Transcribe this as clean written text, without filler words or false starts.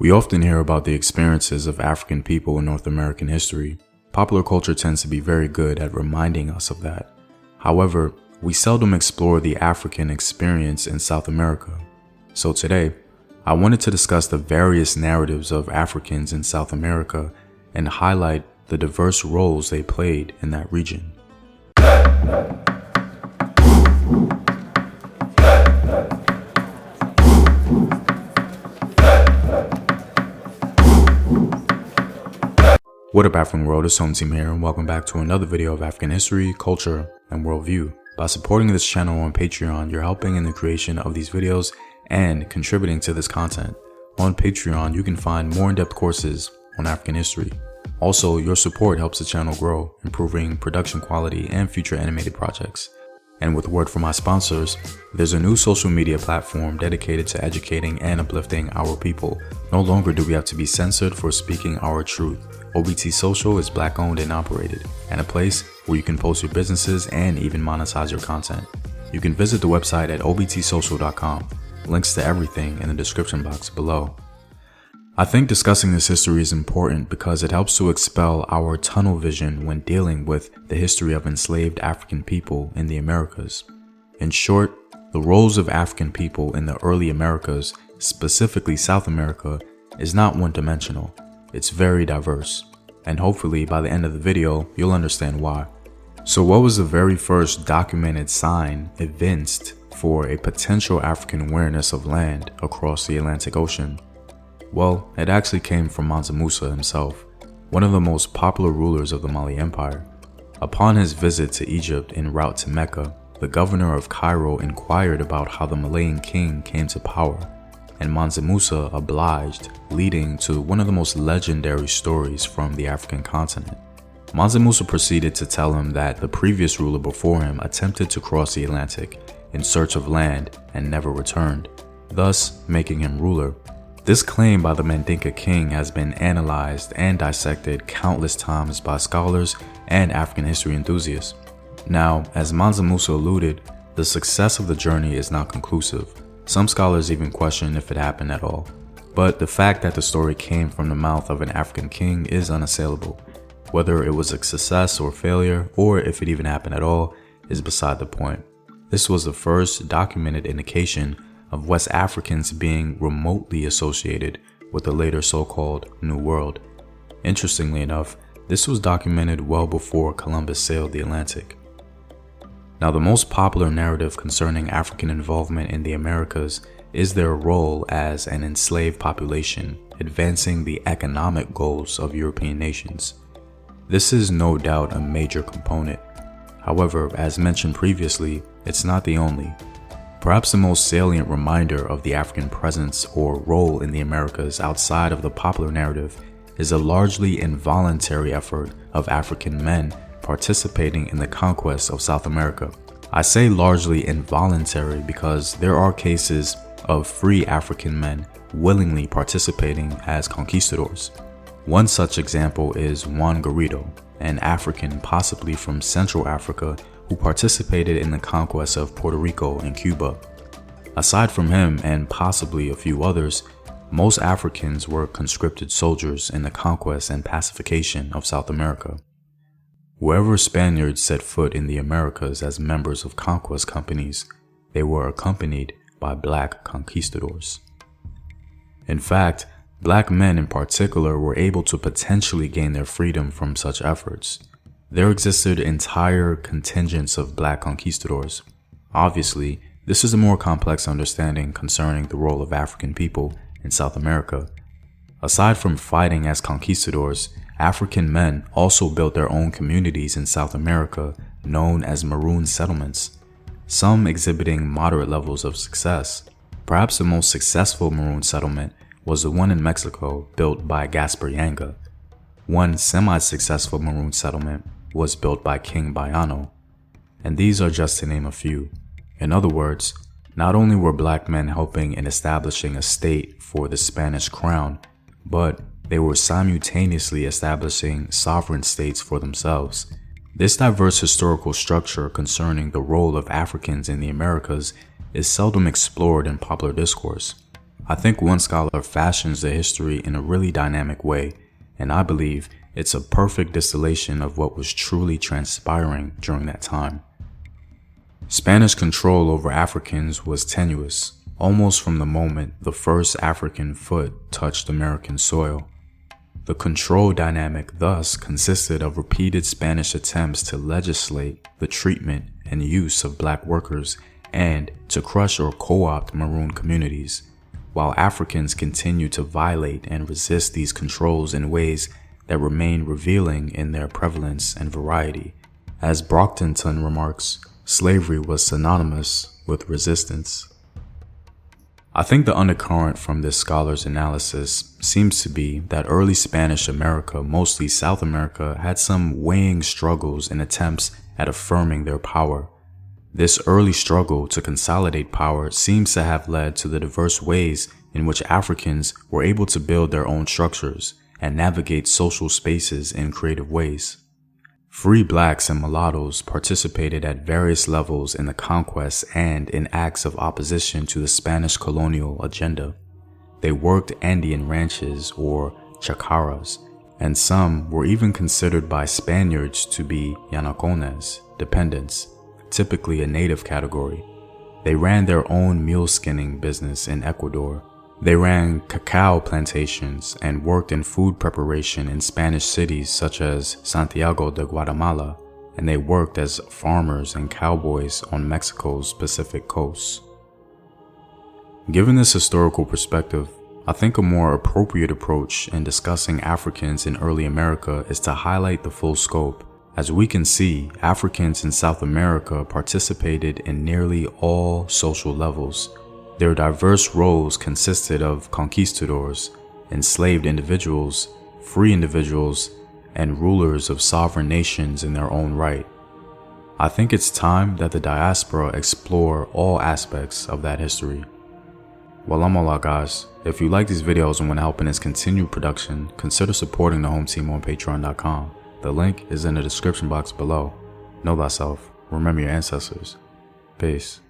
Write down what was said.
We often hear about the experiences of African people in North American history. Popular culture tends to be very good at reminding us of that. However, we seldom explore the African experience in South America. So today, I wanted to discuss the various narratives of Africans in South America and highlight the diverse roles they played in that region. What up, African world? It's Home Team here, and welcome back to another video of African history, culture, and worldview. By supporting this channel on Patreon, you're helping in the creation of these videos and contributing to this content. On Patreon, you can find more in-depth courses on African history. Also, your support helps the channel grow, improving production quality and future animated projects. And with word from my sponsors, there's a new social media platform dedicated to educating and uplifting our people. No longer do we have to be censored for speaking our truth. OBT Social is Black owned and operated, and a place where you can post your businesses and even monetize your content. You can visit the website at obtsocial.com. Links to everything in the description box below. I think discussing this history is important because it helps to expel our tunnel vision when dealing with the history of enslaved African people in the Americas. In short, the roles of African people in the early Americas, specifically South America, is not one-dimensional. It's very diverse, and hopefully by the end of the video, you'll understand why. So what was the very first documented sign evinced for a potential African awareness of land across the Atlantic Ocean? Well, it actually came from Mansa Musa himself, one of the most popular rulers of the Mali Empire. Upon his visit to Egypt en route to Mecca, the governor of Cairo inquired about how the Malayan king came to power, and Mansa Musa obliged, leading to one of the most legendary stories from the African continent. Mansa Musa proceeded to tell him that the previous ruler before him attempted to cross the Atlantic in search of land and never returned, thus making him ruler. This claim by the Mandinka king has been analyzed and dissected countless times by scholars and African history enthusiasts. Now, as Mansa Musa alluded, the success of the journey is not conclusive. Some scholars even question if it happened at all. But the fact that the story came from the mouth of an African king is unassailable. Whether it was a success or failure, or if it even happened at all, is beside the point. This was the first documented indication of West Africans being remotely associated with the later so-called New World. Interestingly enough, this was documented well before Columbus sailed the Atlantic. Now, the most popular narrative concerning African involvement in the Americas is their role as an enslaved population, advancing the economic goals of European nations. This is no doubt a major component. However, as mentioned previously, it's not the only. Perhaps the most salient reminder of the African presence or role in the Americas outside of the popular narrative is a largely involuntary effort of African men participating in the conquest of South America. I say largely involuntary because there are cases of free African men willingly participating as conquistadors. One such example is Juan Garrido, an African possibly from Central Africa who participated in the conquest of Puerto Rico and Cuba. Aside from him and possibly a few others, most Africans were conscripted soldiers in the conquest and pacification of South America. Wherever Spaniards set foot in the Americas as members of conquest companies, they were accompanied by black conquistadors. In fact, black men in particular were able to potentially gain their freedom from such efforts. There existed entire contingents of black conquistadors. Obviously, this is a more complex understanding concerning the role of African people in South America. Aside from fighting as conquistadors, African men also built their own communities in South America known as Maroon settlements, some exhibiting moderate levels of success. Perhaps the most successful Maroon settlement was the one in Mexico built by Gaspar Yanga. One semi-successful Maroon settlement was built by King Bayano, and these are just to name a few. In other words, not only were black men helping in establishing a state for the Spanish crown, but they were simultaneously establishing sovereign states for themselves. This diverse historical structure concerning the role of Africans in the Americas is seldom explored in popular discourse. I think one scholar fashions the history in a really dynamic way, and I believe it's a perfect distillation of what was truly transpiring during that time. Spanish control over Africans was tenuous, almost from the moment the first African foot touched American soil. The control dynamic thus consisted of repeated Spanish attempts to legislate the treatment and use of black workers and to crush or co-opt Maroon communities, while Africans continued to violate and resist these controls in ways that remain revealing in their prevalence and variety. As Brockington remarks, slavery was synonymous with resistance. I think the undercurrent from this scholar's analysis seems to be that early Spanish America, mostly South America, had some weighing struggles and attempts at affirming their power. This early struggle to consolidate power seems to have led to the diverse ways in which Africans were able to build their own structures and navigate social spaces in creative ways. Free blacks and mulattoes participated at various levels in the conquest and in acts of opposition to the Spanish colonial agenda. They worked Andean ranches or chacaras, and some were even considered by Spaniards to be Yanacones, dependents, typically a native category. They ran their own mule skinning business in Ecuador. They ran cacao plantations and worked in food preparation in Spanish cities such as Santiago de Guatemala, and they worked as farmers and cowboys on Mexico's Pacific coast. Given this historical perspective, I think a more appropriate approach in discussing Africans in early America is to highlight the full scope. As we can see, Africans in South America participated in nearly all social levels. Their diverse roles consisted of conquistadors, enslaved individuals, free individuals, and rulers of sovereign nations in their own right. I think it's time that the diaspora explore all aspects of that history. Well, I'm all out, guys. If you like these videos and want to help in its continued production, consider supporting the home team on patreon.com. The link is in the description box below. Know thyself. Remember your ancestors. Peace.